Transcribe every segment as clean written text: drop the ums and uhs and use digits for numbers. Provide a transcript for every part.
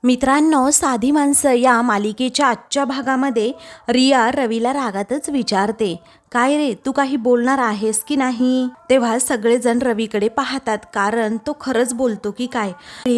मित्रांनो, साधी माणसं या मालिकेच्या आजच्या भागामध्ये रिया रवीला रागातच विचारते, काय रे, तू काही बोलणार आहेस की नाही? तेव्हा सगळेजण रवीकडे पाहतात, कारण तो खरंच बोलतो की काय.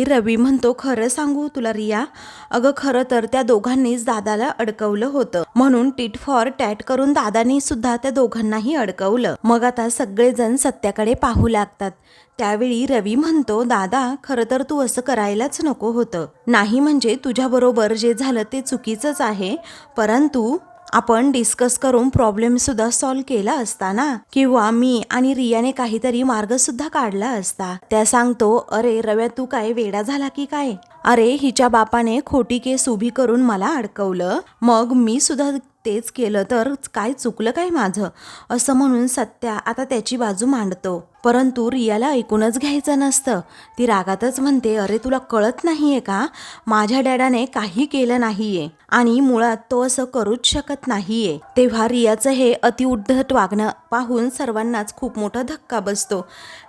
रवी म्हणतो, खरं सांगू तुला रिया, अगं खरं तर त्या दोघांनीच दादाला अडकवलं होतं, म्हणून टिट फॉर टॅट करून दादानी सुद्धा त्या दोघांनाही अडकवलं. मग आता सगळेजण सत्याकडे पाहू लागतात. त्यावेळी रवी म्हणतो, दादा खरं तर तू असं करायलाच नको होतं. नाही म्हणजे तुझ्याबरोबर जे झालं ते चुकीचंच आहे, परंतु आपण डिस्कस करून प्रॉब्लेम सुद्धा सॉल्व्ह केला असता ना, किंवा मी आणि रियाने काहीतरी मार्ग सुद्धा काढला असता. त्या सांगतो, अरे रव्या, तू काय वेडा झाला की काय? अरे हिच्या बापाने खोटी केस उभी करून मला अडकवलं, मग मी सुद्धा तेच केलं तर काय चुकलं काय माझं? असं म्हणून सत्या आता त्याची बाजू मांडतो. परंतु रियाला ऐकूनच घ्यायचं नसतं. ती रागातच म्हणते, अरे तुला कळत नाहीये का, माझ्या डॅडाने काही केलं नाहीये आणि मुळात तो असं करूच शकत नाहीये. तेव्हा रियाचं हे अतिउद्धट वागणं पाहून सर्वांनाच खूप मोठा धक्का बसतो,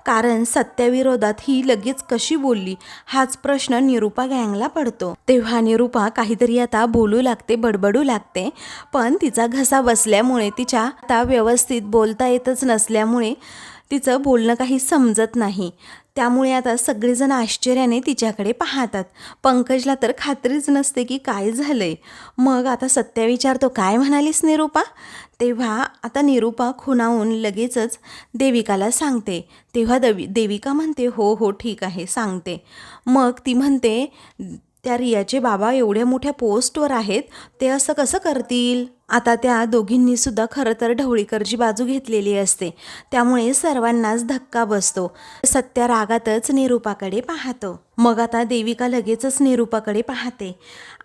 कारण सत्याविरोधात ही लगेच कशी बोलली हाच प्रश्न निरूपा गँगला पडतो. तेव्हा निरूपा काहीतरी आता बोलू लागते, बडबडू लागते, पण तिचा घसा बसल्यामुळे, तिच्या आता व्यवस्थित बोलता येतच नसल्यामुळे तिचं बोलणं काही समजत नाही. त्यामुळे आता सगळेजण आश्चर्याने तिच्याकडे पाहतात. पंकजला तर खात्रीच नसते की काय झालंय. मग आता सत्या विचारतो, काय म्हणालीस निरूपा? तेव्हा आता निरूपा खुणावून लगेचच देविकाला सांगते. तेव्हा देविका म्हणते, हो हो ठीक आहे, सांगते. मग ती म्हणते, त्या रियाचे बाबा एवढ्या मोठ्या पोस्टवर आहेत, ते असं कसं करतील? आता त्या दोघींनी सुद्धा खरं तर ढवळीकरची बाजू घेतलेली असते, त्यामुळे सर्वांनाच धक्का बसतो. सत्या रागातच निरूपाकडे पाहतो. मग आता देविका लगेचच निरूपाकडे पाहते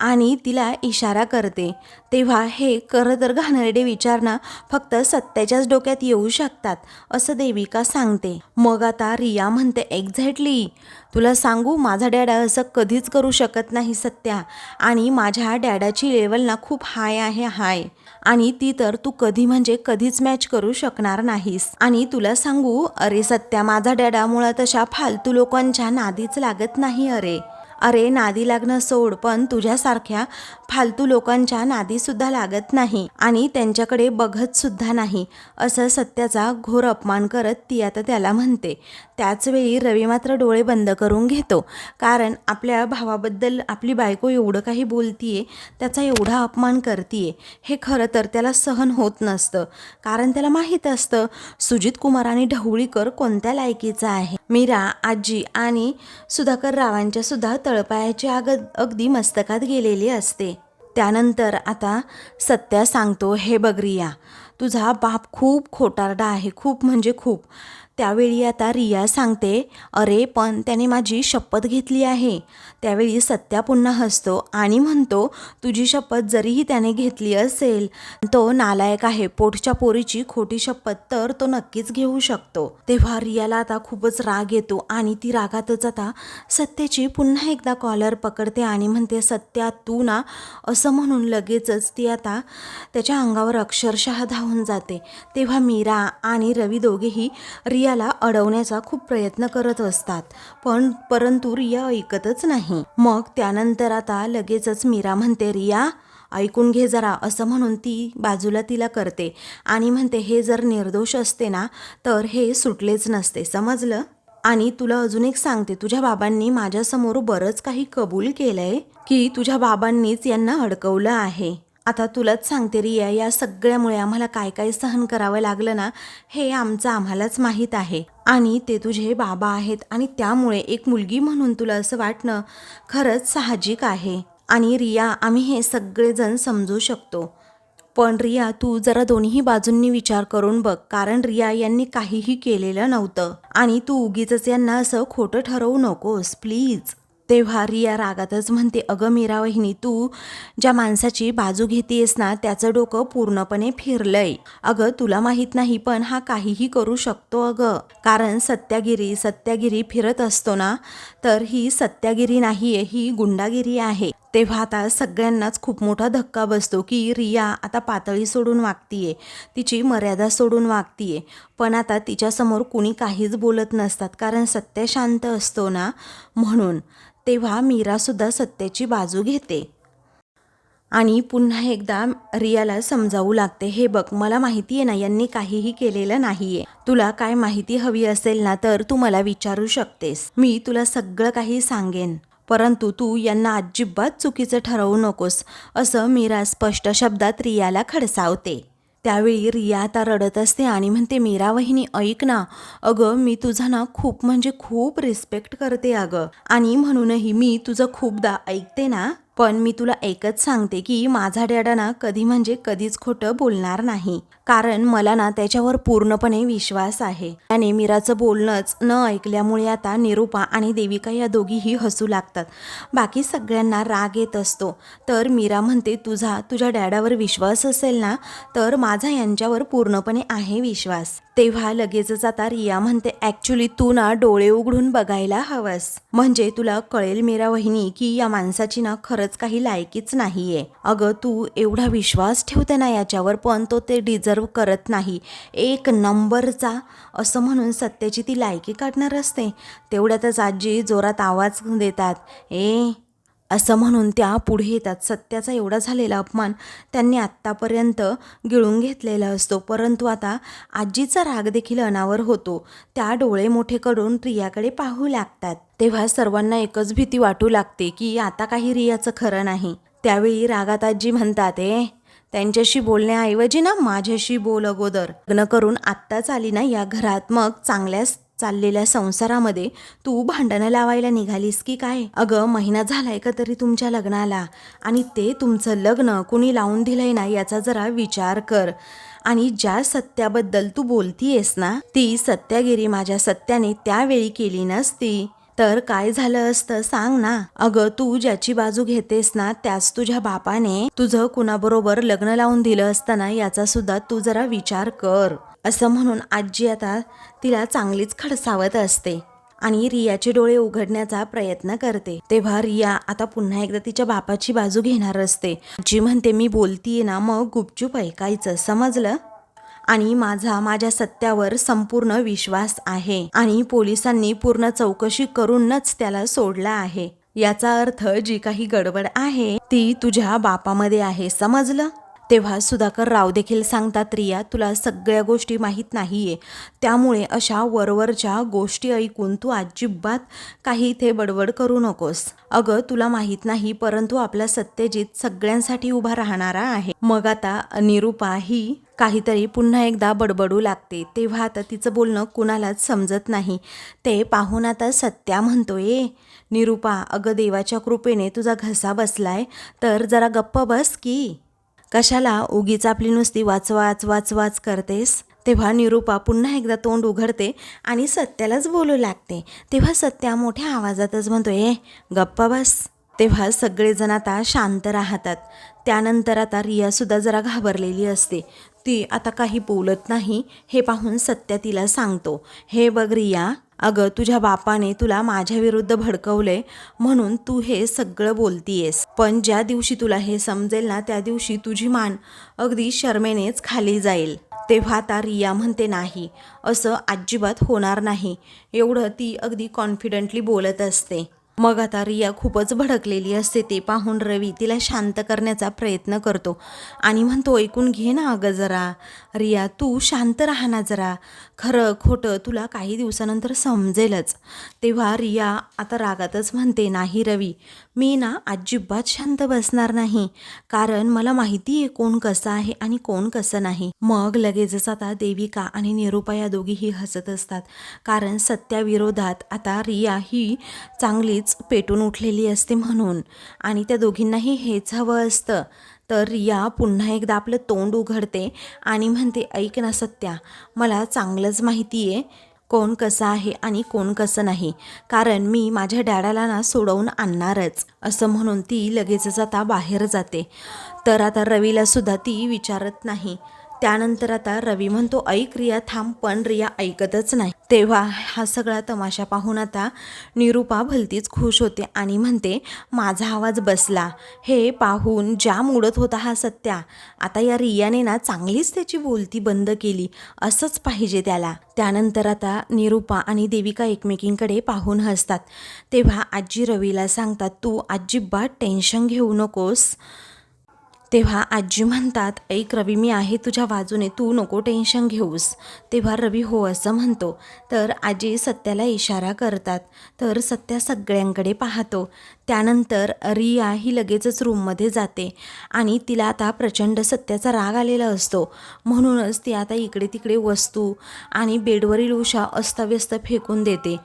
आणि तिला इशारा करते. तेव्हा हे खरं तर घाणेरडे विचार ना फक्त सत्याच्याच डोक्यात येऊ शकतात, असं देविका सांगते. मग आता रिया म्हणते, एक्झॅक्टली, तुला सांगू, माझा डॅडा असं कधीच करू शकत नाही सत्या, आणि माझ्या डॅडाची लेवल ना खूप हाय आहे, हाय, आणि ती तर तू कधी म्हणजे कधीच मॅच करू शकणार नाहीस. आणि तुला सांगू, अरे सत्या, माझा डॅडा मुळात अशा फालतू लोकांच्या नादीच लागत नाही. अरे नादी लागणं सोड, पण तुझ्यासारख्या फालतू लोकांच्या नादीसुद्धा लागत नाही आणि त्यांच्याकडे बघत सुद्धा नाही, असं सत्याचा घोर अपमान करत ती आता त्याला म्हणते. त्याचवेळी रवी मात्र डोळे बंद करून घेतो, कारण आपल्या भावाबद्दल आपली बायको एवढं काही बोलतीये, त्याचा एवढा अपमान करतीये, हे खरं तर त्याला सहन होत नसतं. कारण त्याला माहीत असतं सुजित कुमार आणि ढवळीकर कोणत्या लायकीचा आहे. मीरा, आजी आणि सुधाकर रावांच्या सुद्धा तळपायाची आग अगदी मस्तकात गेलेली असते. त्यानंतर आता सत्या सांगतो, हे बघ रिया, तुझा बाप खूप खोटारडा आहे, खूप म्हणजे खूप. त्यावेळी आता रिया सांगते, अरे पण त्याने माझी शपथ घेतली आहे. त्यावेळी सत्या पुन्हा हसतो आणि म्हणतो, तुझी शपथ जरीही त्याने घेतली असेल, तो नालायक आहे. पोटच्या पोरीची खोटी शपथ तर तो नक्कीच घेऊ शकतो. तेव्हा रियाला आता खूपच राग येतो आणि ती रागातच आता सत्याची पुन्हा एकदा कॉलर पकडते आणि म्हणते, सत्या तू ना, असं म्हणून लगेचच ती आता त्याच्या अंगावर अक्षरशः धावून जाते. तेव्हा मीरा आणि रवी दोघेही रियाला अडवण्याचा खूप प्रयत्न करत असतात, परंतु रिया ऐकतच नाही. मग त्यानंतर आता लगेचच मीरा म्हणते, रिया ऐकून घे जरा, असं म्हणून ती बाजूला तिला करते आणि म्हणते, हे जर निर्दोष असते ना तर हे सुटलेच नसते, समजलं? आणि तुला अजून एक सांगते, तुझ्या बाबांनी माझ्यासमोर बरंच काही कबूल केलंय की तुझ्या बाबांनीच यांना अडकवलं आहे. आता तुलाच सांगते रिया, या सगळ्यामुळे आम्हाला काय काय सहन करावं लागलं ना, हे आमचं आम्हालाच माहीत आहे. आणि ते तुझे बाबा आहेत आणि त्यामुळे एक मुलगी म्हणून तुला असं वाटणं खरंच साहजिक आहे. आणि रिया, आम्ही हे सगळेजण समजू शकतो, पण रिया तू जरा दोन्ही बाजूंनी विचार करून बघ, कारण रिया यांनी काहीही केलेलं नव्हतं आणि तू उगीच यांना असं खोटं ठरवू नकोस प्लीज. तेव्हा रिया रागातच म्हणते, अगं मीरा वहिनी, तू ज्या माणसाची बाजू घेतेस ना त्याचं डोकं पूर्णपणे फिरलंय. अगं तुला माहीत नाही, पण हा काहीही करू शकतो अगं, कारण सत्यागिरी फिरत असतो ना, तर ही सत्यागिरी नाहीये, ही गुंडागिरी आहे. तेव्हा आता सगळ्यांनाच खूप मोठा धक्का बसतो की रिया आता पातळी सोडून वागतीये, तिची मर्यादा सोडून वागतीये. पण आता तिच्यासमोर कुणी काहीच बोलत नसतात, कारण सत्य शांत असतो ना, म्हणून. तेव्हा मीरासुद्धा सत्याची बाजू घेते आणि पुन्हा एकदा रियाला समजावू लागते, हे बघ, मला माहिती आहे ना, यांनी काहीही केलेलं नाहीये. तुला काय माहिती हवी असेल ना, तर तू मला विचारू शकतेस, मी तुला सगळं काही सांगेन. परंतु तू यांना अजिबात चुकीचं ठरवू नकोस, असं मीरा स्पष्ट शब्दात रियाला खडसावते. त्यावेळी रिया आता रडत असते आणि म्हणते, मीरा वहिनी ऐक ना, अगं मी तुझा ना खूप म्हणजे खूप रिस्पेक्ट करते अगं, आणि म्हणूनही मी तुझं खूपदा ऐकते ना, पण मी तुला एकच सांगते की माझा डॅडा ना कधी म्हणजे कधीच खोटं बोलणार नाही, कारण मला ना त्याच्यावर पूर्णपणे विश्वास आहे. त्याने मीराचं बोलणंच न ऐकल्यामुळे आता निरूपा आणि देविका या दोघीही हसू लागतात. बाकी सगळ्यांना राग येत असतो. तर मीरा म्हणते, तुझ्या डॅडावर विश्वास असेल ना, तर माझा यांच्यावर पूर्णपणे आहे विश्वास. तेव्हा लगेचच आता रिया म्हणते, ॲक्च्युली तू ना डोळे उघडून बघायला हवंस, म्हणजे तुला कळेल मीरा वहिनी की या माणसाची ना खरंच काही लायकीच नाहीये. अगं तू एवढा विश्वास ठेवते ना याच्यावर, पण तो ते डिझर्व करत नाही, एक नंबरचा, असं म्हणून सत्याची ती लायकी काढणार असते. तेवढ्यातच आजी जोरात आवाज देतात, असं म्हणून त्या पुढे येतात. सत्याचा एवढा झालेला अपमान त्यांनी आत्तापर्यंत गिळून घेतलेला असतो, परंतु आता आजीचा राग देखील अनावर होतो. त्या डोळे मोठे करून रियाकडे पाहू लागतात. तेव्हा सर्वांना एकच भीती वाटू लागते की आता काही रियाचं खरं नाही. त्यावेळी रागात आजी म्हणतात, त्यांच्याशी बोलण्याऐवजी ना माझ्याशी बोल अगोदर. लग्न करून आत्ताच आली ना या घरात, मग चांगल्याच चाललेल्या संसारामध्ये तू भांडणं लावायला निघालीस की काय? अगं महिना झालाय का तरी तुमच्या लग्नाला, आणि ते तुमचं लग्न कुणी लावून दिलंय ना याचा जरा विचार कर. आणि ज्या सत्याबद्दल तू बोलतीयस ना, ती सत्यागिरी माझ्या सत्याने त्यावेळी केली नसती तर काय झालं असतं सांग ना. अगं तू ज्याची बाजू घेतेस ना, त्याच तुझ्या बापाने तुझं कुणाबरोबर लग्न लावून दिलं असतं ना, याचा सुद्धा तू जरा विचार कर. असं म्हणून आजी आता तिला चांगलीच खडसावत असते आणि रियाचे डोळे उघडण्याचा प्रयत्न करते. तेव्हा रिया आता पुन्हा एकदा तिच्या बापाची बाजू घेणार असते. आजी म्हणते, मी बोलतीये ना, मग गुपचूप ऐकायचं, समजलं? आणि माझ्या सत्यावर संपूर्ण विश्वास आहे आणि पोलिसांनी पूर्ण चौकशी करूनच त्याला सोडला आहे. याचा अर्थ जी काही गडबड आहे ती तुझ्या बापामध्ये आहे, समजलं? तेव्हा सुधाकर राव देखील सांगतात, रिया तुला सगळ्या गोष्टी माहीत नाहीये, त्यामुळे अशा वरवरच्या गोष्टी ऐकून तू अजिबात काही इथे बडबड करू नकोस. अगं तुला माहीत नाही, परंतु आपला सत्यजित सगळ्यांसाठी उभा राहणारा आहे. मग आता निरूपा ही काहीतरी पुन्हा एकदा बडबडू लागते. तेव्हा आता तिचं बोलणं कुणालाच समजत नाही. ते पाहून आता सत्या म्हणतोय, निरूपा अगं देवाच्या कृपेने तुझा घसा बसलाय, तर जरा गप्प बस की, कशाला उगीच आपली नुसती वाच करतेस? तेव्हा निरूपा पुन्हा एकदा तोंड उघडते आणि सत्यालाच बोलू लागते. तेव्हा सत्या मोठ्या आवाजातच म्हणतोय, गप्प बस. तेव्हा सगळेजण आता शांत राहतात. त्यानंतर आता रियासुद्धा जरा घाबरलेली असते. ती आता काही बोलत नाही. हे पाहून सत्या तिला सांगतो, हे बघ रिया, अगं तुझ्या बापाने तुला माझ्या विरुद्ध भडकवलंय म्हणून तू हे सगळं बोलतीयेस, पण ज्या दिवशी तुला हे समजेल ना, त्या दिवशी तुझी मान अगदी शरमेनेच खाली जाईल. तेव्हा आता रिया म्हणते, नाही, असं अजिबात होणार नाही. एवढं ती अगदी कॉन्फिडंटली बोलत असते. मग आता रिया खूपच भडकलेली असते. ते पाहून रवी तिला शांत करण्याचा प्रयत्न करतो आणि म्हणतो, ऐकून घे ना अगं जरा, रिया तू शांत राहा ना जरा, खरं खोटं तुला काही दिवसानंतर समजेलच. तेव्हा रिया आता रागातच म्हणते, नाही रवी, मी ना अजिबात शांत बसणार नाही, कारण मला माहिती आहे कोण कसं आहे आणि कोण कसं नाही. मग लगेचच आता देविका आणि निरूपा या दोघीही हसत असतात, कारण सत्याविरोधात आता रिया ही चांगलीच पेटून उठलेली असते म्हणून, आणि त्या दोघींनाही हेच हवं असतं. तर रिया पुन्हा एकदा आपलं तोंड उघडते आणि म्हणते, ऐक ना सत्या, मला चांगलंच माहिती आहे कोण कसं आहे आणि कोण कसं नाही, कारण मी माझ्या डॅडाला ना सोडवून आणणारच. असं म्हणून ती लगेचच आता बाहेर जाते. तर आता रवीला सुद्धा ती विचारत नाही. त्यानंतर आता रवी म्हणतो, ऐक रिया थांब, पण रिया ऐकतच नाही. तेव्हा हा सगळा तमाशा पाहून आता निरूपा भलतीच खुश होते आणि म्हणते, माझा आवाज बसला. हे पाहून जाम उडत होता हा सत्या. आता या रियाने ना चांगलीच त्याची बोलती बंद केली. असंच पाहिजे त्याला. त्यानंतर आता निरूपा आणि देविका एकमेकींकडे पाहून हसतात. तेव्हा आजी रवीला सांगतात, तू अजिबात टेन्शन घेऊ नकोस. तेव्हा आजी म्हणतात, ऐक रवी, मी आहे तुझ्या बाजूने, तू नको टेन्शन घेऊस. तेव्हा रवी हो असं म्हणतो. तर आजी सत्याला इशारा करतात. तर सत्या सगळ्यांकडे पाहतो. त्यानंतर रिया ही लगेचच रूममध्ये जाते आणि तिला आता प्रचंड सत्याचा राग आलेला असतो. म्हणूनच ती आता इकडे तिकडे वस्तू आणि बेडवरील उषा अस्ताव्यस्त फेकून देते.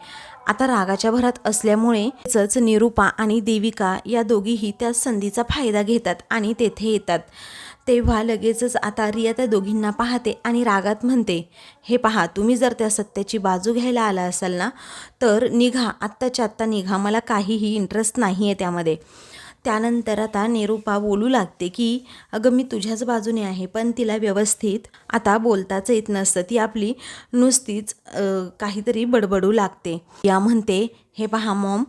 आता रागाच्या भरात असल्यामुळे निरूपा आणि देविका या दोघीही त्या संधीचा फायदा घेतात आणि तेथे येतात. तेव्हा लगेचच आता रिया त्या दोघींना पाहते आणि रागात म्हणते, हे पहा, तुम्ही जर त्या सत्याची बाजू घ्यायला आला असाल ना तर निघा, आत्ताच्या आत्ता निघा, मला काहीही इंटरेस्ट नाही आहे त्यामध्ये. त्यानंतर आता निरूपा बोलू लागते की अगं मी तुझ्याच बाजूने आहे, पण तिला व्यवस्थित आता बोलताच येत नसतं. ती आपली नुसतीच काहीतरी बडबडू लागते. या म्हणते, हे पहा मॉम,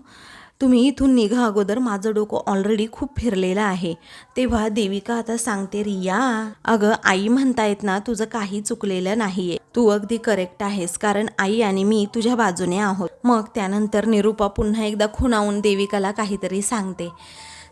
तुम्ही इथून निघा अगोदर, माझं डोकं ऑलरेडी खूप फिरलेलं आहे. तेव्हा देविका आता सांगते, रिया अगं आई म्हणतायत ना, तुझं काही चुकलेलं नाहीये, तू अगदी करेक्ट आहेस, कारण आई आणि मी तुझ्या बाजूने आहोत. मग त्यानंतर निरूपा पुन्हा एकदा खुणावून देविकाला काहीतरी सांगते.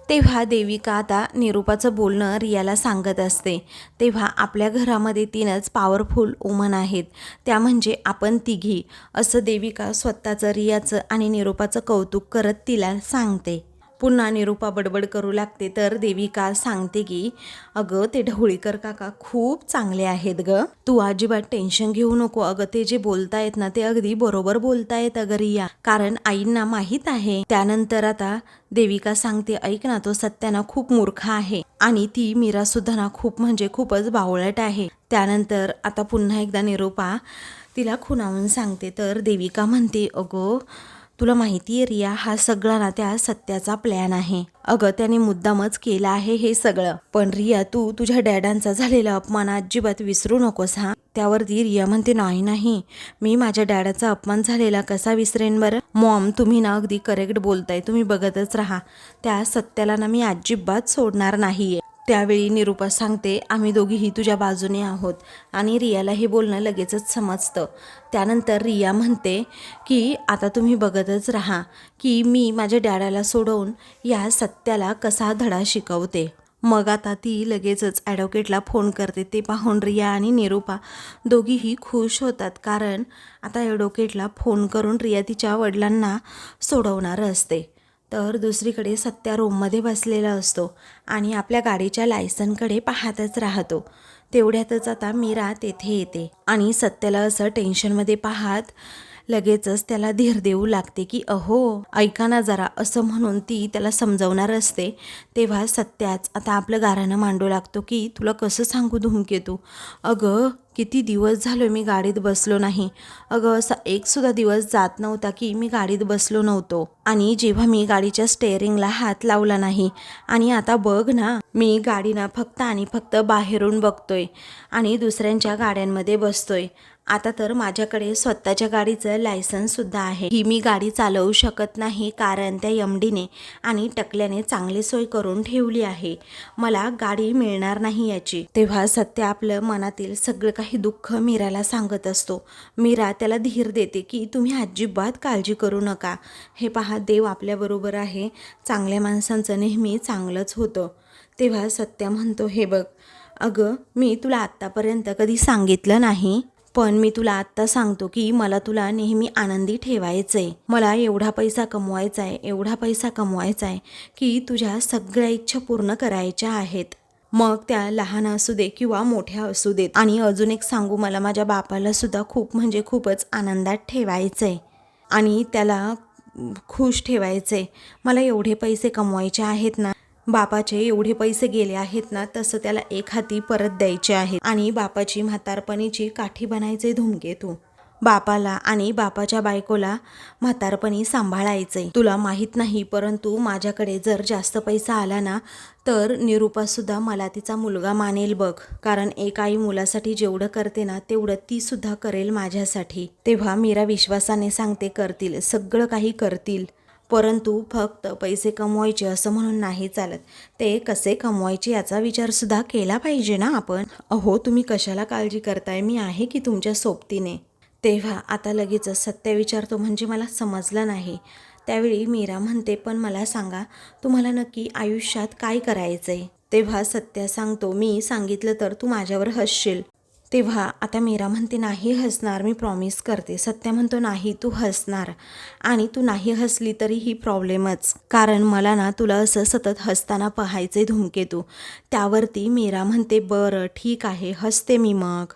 तेव्हा देविका आता निरूपाचं बोलणं रियाला सांगत असते. तेव्हा आपल्या घरामध्ये 3च पॉवरफुल वुमन आहेत, त्या म्हणजे आपण तिघी, असं देविका स्वतःचं, रियाचं आणि निरूपाचं कौतुक करत तिला सांगते. पुन्हा निरूपा बडबड करू लागते. तर देविका सांगते की अगं ते ढवळीकर काका खूप चांगले आहेत ग, तू अजिबात टेन्शन घेऊ नको. अगं ते जे बोलतायत ना ते अगदी बरोबर बोलतायत अगं रिया, कारण आईंना माहीत आहे. त्यानंतर आता देविका सांगते, ऐक ना, तो सत्याना खूप मूर्ख आहे आणि ती मीरा सुद्धा ना खूप म्हणजे खूपच बावळट आहे. त्यानंतर आता पुन्हा एकदा निरूपा तिला खुणावून सांगते. तर देविका म्हणते, अगं तुला माहिती आहे रिया, हा सगळा ना त्या सत्याचा प्लॅन आहे. अगं त्याने मुद्दामच केला आहे हे सगळं. पण रिया, तू तुझ्या डॅडांचा झालेला अपमान अजिबात विसरू नकोस हा. त्यावरती रिया म्हणते, नाही नाही, मी माझ्या डॅडाचा अपमान झालेला कसा विसरेन बरं. मॉम, तुम्ही ना अगदी करेक्ट बोलताय, तुम्ही बघतच राहा, त्या सत्याला ना मी अजिबात सोडणार नाहीये. त्यावेळी निरूपा सांगते, आम्ही दोघीही तुझ्या बाजूने आहोत. आणि रियाला हे बोलणं लगेचच समजतं. त्यानंतर रिया म्हणते की आता तुम्ही बघतच राहा की मी माझ्या डॅडाला सोडवून या सत्याला कसा धडा शिकवते. मग आता ती लगेचच ॲडव्होकेटला फोन करते. ते पाहून रिया आणि निरूपा दोघीही खुश होतात, कारण आता ॲडव्होकेटला फोन करून रिया तिच्या वडिलांना सोडवणार असते. तर दुसरीकडे सत्या रूममध्ये बसलेला असतो आणि आपल्या गाडीच्या लायसनकडे पाहतच राहतो. तेवढ्यातच आता मीरा तेथे येते आणि सत्याला असं टेन्शनमध्ये पाहत लगेचच त्याला धीर देऊ लागते की अहो ऐका ना जरा, असं म्हणून ती त्याला समजावणार असते. तेव्हा सत्याच आता आपलं गाऱ्हाणं मांडू लागतो की तुला कसं सांगू धूमकेतू, अगं किती दिवस झालो मी गाडीत बसलो नाही. अगं असा एकसुद्धा दिवस जात नव्हता की मी गाडीत बसलो नव्हतो, आणि जेव्हा मी गाडीच्या स्टेअरिंगला हात लावला नाही. आणि आता बघ ना, मी गाडीना फक्त आणि फक्त बाहेरून बघतोय आणि दुसऱ्यांच्या गाड्यांमध्ये बसतोय. आता तर माझ्याकडे स्वतःच्या गाडीचं लायसन्ससुद्धा आहे. ही मी गाडी चालवू शकत नाही, कारण त्या एमडीने आणि टकल्याने चांगली सोय करून ठेवली आहे. मला गाडी मिळणार नाही याची. तेव्हा सत्य आपलं मनातील सगळं काही दुःख मीराला सांगत असतो. मीरा त्याला धीर देते की तुम्ही अजिबात काळजी करू नका. हे पहा, देव आपल्याबरोबर आहे. चांगल्या माणसांचं नेहमी चांगलंच होतं. तेव्हा सत्य म्हणतो, हे बघ अगं, मी तुला आत्तापर्यंत कधी सांगितलं नाही, पण मी तुला आत्ता सांगतो की मला तुला नेहमी आनंदी ठेवायचंय. मला एवढा पैसा कमवायचा आहे, एवढा पैसा कमवायचा आहे की तुझ्या सगळ्या इच्छा पूर्ण करायच्या आहेत. मग त्या लहान असू दे किंवा मोठ्या असू देत. आणि अजून एक सांगू, मला माझ्या बापाला सुद्धा खूप म्हणजे खूपच आनंदात ठेवायचंय आणि त्याला खुश ठेवायचंय. मला एवढे पैसे कमवायचे आहेत ना, बापाचे एवढे पैसे गेले आहेत ना, तसं त्याला एक हाती परत द्यायचे आहेत आणि बापाची म्हातारपणीची काठी बनायचे धूमकेतू. बापाला आणि बापाच्या बायकोला म्हातारपणी सांभाळायचंय. तुला माहीत नाही, परंतु माझ्याकडे जर जास्त पैसा आला ना तर निरूपासुद्धा मला तिचा मुलगा मानेल बघ. कारण एक आई मुलासाठी जेवढं करते ना तेवढं ती सुद्धा करेल माझ्यासाठी. तेव्हा मीरा विश्वासाने सांगते करतील, सगळं काही करतील. परंतु फक्त पैसे कमवायचे असं म्हणून नाही चालत. ते कसे कमवायचे याचा विचारसुद्धा केला पाहिजे ना आपण. अहो तुम्ही कशाला काळजी करताय, मी आहे की तुमच्या सोबतीने. तेव्हा आता लगेचच सत्या विचारतो म्हणजे मला समजलं नाही. त्यावेळी मीरा म्हणते पण मला सांगा तुम्हाला नक्की आयुष्यात काय करायचंय. तेव्हा सत्या सांगतो मी सांगितलं तर तू माझ्यावर हसशील. तेव्हा आता मीरा म्हणते नाही हसणार, मी प्रॉमिस करते. सत्या म्हणतो नाही तू हसणार, आणि तू नाही हसली तरी ही प्रॉब्लेमच, कारण मला ना तुला असं सतत हसताना पाहायचे धूमकेतू. त्यावरती मीरा म्हणते बरं ठीक आहे हसते मी मग.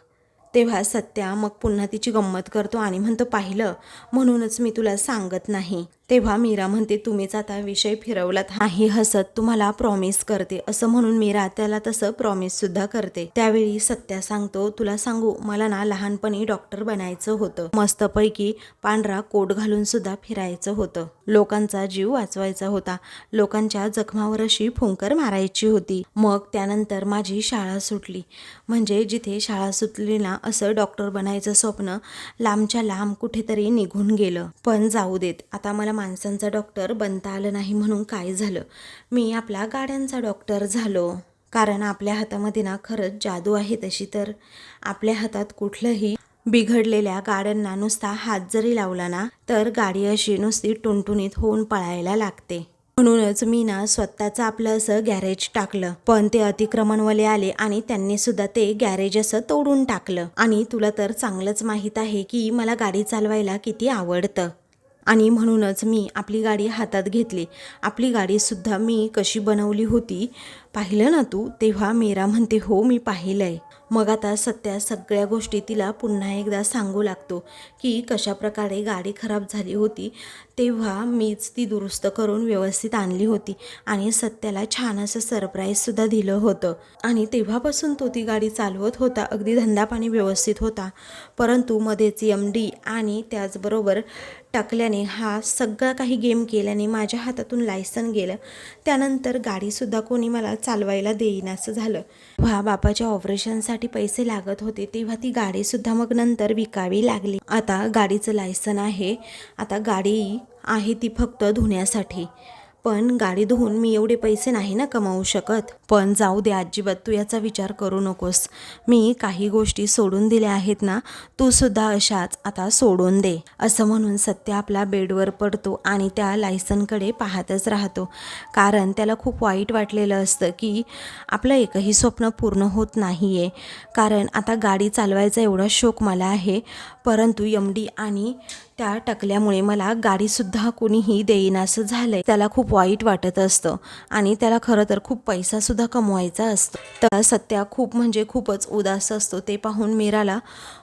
तेव्हा सत्या मग पुन्हा तिची गंमत करतो आणि म्हणतो पाहिलं, म्हणूनच मी तुला सांगत नाही. तेव्हा मीरा म्हणते तुम्हीच आता विषय फिरवलात, नाही हसत, तुम्हाला प्रॉमिस करते. असं म्हणून मीरा त्याला तसं प्रॉमिस सुद्धा करते. त्यावेळी सत्या सांगतो तुला सांगू, मला ना लहानपणी डॉक्टर बनायचं होतं. मस्तपैकी पांढरा कोट घालून सुद्धा फिरायचं होतं. लोकांचा जीव वाचवायचा होता. लोकांच्या जखमावर अशी फुंकर मारायची होती. मग त्यानंतर माझी शाळा सुटली. म्हणजे जिथे शाळा सुटली ना असं डॉक्टर बनायचं स्वप्न लांबच्या लांब कुठेतरी निघून गेलं. पण जाऊ देत, आता मला माणसांचा डॉक्टर बनता आलं नाही म्हणून काय झालं, मी आपल्या गाड्यांचा डॉक्टर झालो. कारण आपल्या हातामध्ये ना खरंच जादू आहे तशी. तर आपल्या हातात कुठलंही बिघडलेल्या गाड्यांना नुसता हात जरी लावला ना तर गाडी अशी नुसती टुणटुणीत होऊन पळायला लागते. म्हणूनच मी ना स्वतःचं आपलं असं गॅरेज टाकलं. पण ते अतिक्रमणवाले आले आणि त्यांनी सुद्धा ते गॅरेज असं तोडून टाकलं. आणि तुला तर चांगलंच माहीत आहे की मला गाडी चालवायला किती आवडतं, आणि म्हणूनच मी आपली गाडी हातात घेतली. आपली गाडीसुद्धा मी कशी बनवली होती पाहिलं ना तू. तेव्हा मीरा म्हणते हो मी पाहिलंय. मग आता सत्या सगळ्या गोष्टी तिला पुन्हा एकदा सांगू लागतो की कशा प्रकारे गाडी खराब झाली होती. तेव्हा मीच ती दुरुस्त करून व्यवस्थित आणली होती आणि सत्याला छान असं सरप्राईजसुद्धा दिलं होतं. आणि तेव्हापासून तो ती गाडी चालवत होता. अगदी धंदापाणी व्यवस्थित होता. परंतु मध्येच MD आणि त्याचबरोबर टाकल्याने हा सगळा काही गेम केल्याने माझ्या हातातून लायसन गेलं. त्यानंतर गाडीसुद्धा कोणी मला चालवायला देईनासं झालं. तेव्हा बापाच्या ऑपरेशनसाठी पैसे लागत होते. तेव्हा ती गाडीसुद्धा मग नंतर विकावी लागली. आता गाडीचं लायसन आहे. आता गाडी आहे ती फक्त धुण्यासाठी. पण गाडी धुवून मी एवढे पैसे नाही ना कमावू शकत. पण जाऊ दे अजिबात तू याचा विचार करू नकोस. मी काही गोष्टी सोडून दिल्या आहेत ना, तू सुद्धा अशाच आता सोडून दे. असं म्हणून सत्य आपला बेडवर पडतो आणि त्या लायसनकडे पाहतच राहतो. कारण त्याला खूप वाईट वाटलेलं असतं की आपलं एकही स्वप्न पूर्ण होत नाही आहे. कारण आता गाडी चालवायचा एवढा शौक मला आहे, परंतु MD आणि त्या टकल्यामुळे मला गाडीसुद्धा कोणीही देईनासं झालंय. त्याला खूप वाईट वाटत असतं आणि त्याला खरं तर खूप पैसासुद्धा कमवायचा असतो. तर सत्या खूप म्हणजे खूपच उदास असतो. ते पाहून मीराला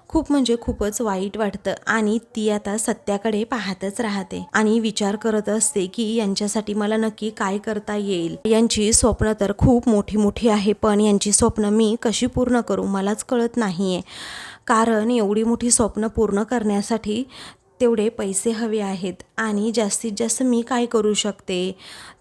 खूप म्हणजे खूपच वाईट वाटतं आणि ती आता सत्याकडे पाहतच राहते आणि विचार करत असते की यांच्यासाठी मला नक्की काय करता येईल. यांची स्वप्न तर खूप मोठी मोठी आहे, पण यांची स्वप्न मी कशी पूर्ण करू मलाच कळत नाहीये. कारण एवढी मोठी स्वप्न पूर्ण करण्यासाठी तेवढे पैसे हवे आहेत. आणि जास्तीत जास्त मी काय करू शकते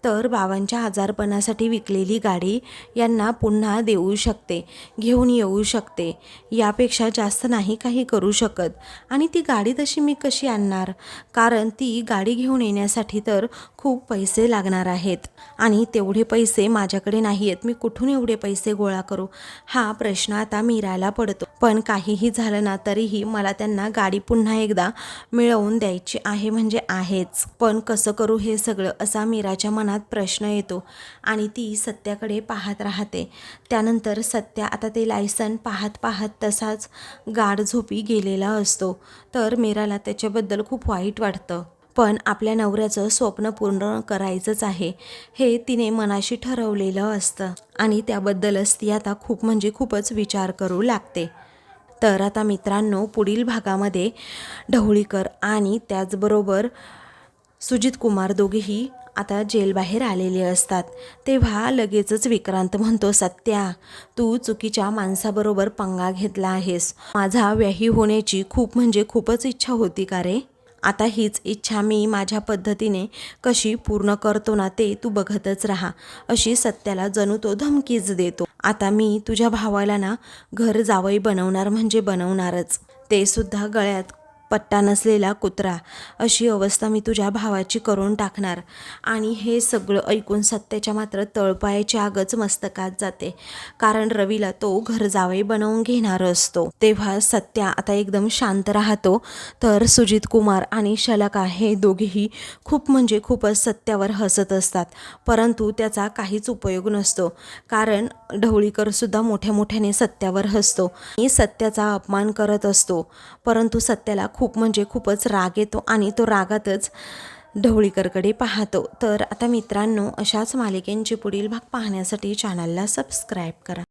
तर बाबांच्या आजारपणासाठी विकलेली गाडी यांना पुन्हा देऊ शकते, घेऊन येऊ शकते. यापेक्षा जास्त नाही काही करू शकत. आणि ती गाडी तशी मी कशी आणणार, कारण ती गाडी घेऊन येण्यासाठी तर खूप पैसे लागणार आहेत आणि तेवढे पैसे माझ्याकडे नाही आहेत. मी कुठून एवढे पैसे गोळा करू, हा प्रश्न आता मीराला पडतो. पण काहीही झालं ना तरीही मला त्यांना गाडी पुन्हा एकदा मिळवून द्यायची आहे म्हणजे आहेच. पण कसं करू हे सगळं, असा मीराच्या मनात प्रश्न येतो आणि ती सत्याकडे पाहत राहते. त्यानंतर सत्या आता ते लायसन पाहत पाहत तसाच गाढ झोपी गेलेला असतो. तर मीराला त्याच्याबद्दल खूप वाईट वाटतं. पण आपल्या नवऱ्याचं स्वप्न पूर्ण करायचंच आहे हे तिने मनाशी ठरवलेलं असतं आणि त्याबद्दलच ती आता खूप म्हणजे खूपच विचार करू लागते. तर आता मित्रांनो, पुढील भागामध्ये ढवळीकर आणि त्याचबरोबर सुजित कुमार दोघेही आता जेलबाहेर आलेले असतात तेव्हा लगेचच विक्रांत म्हणतो, सत्या तू चुकीच्या माणसाबरोबर पंगा घेतला आहेस. माझा व्याही होण्याची खूपच इच्छा होती का रे? आता हीच इच्छा मी माझ्या पद्धतीने कशी पूर्ण करतो ना ते तू बघतच राहा, अशी सत्याला जणू तो धमकीच देतो. आता मी तुझ्या भावाला ना घर जावई बनवणार म्हणजे बनवणारच, ते सुद्धा गळ्यात पट्टा नसलेला कुत्रा, अशी अवस्था मी तुझ्या भावाची करून टाकणार. आणि हे सगळं ऐकून सत्याच्या मात्र तळपायाची आगच मस्तकात जाते, कारण रवीला तो घर जावई बनवून घेणार असतो. तेव्हा सत्या आता एकदम शांत राहतो. तर सुजित कुमार आणि शलाका हे दोघेही खूपच सत्यावर हसत असतात, परंतु त्याचा काहीच उपयोग नसतो, कारण ढवळीकर सुद्धा मोठ्याने सत्यावर हसतो आणि सत्याचा अपमान करत असतो. परंतु सत्याला खूपच राग येतो आणि तो रागातच ढवळीकरकडे पाहतो. तर आता मित्रांनो, अशाच मालिकेंचे पुढील भाग पाहण्यासाठी चॅनलला सबस्क्राईब करा.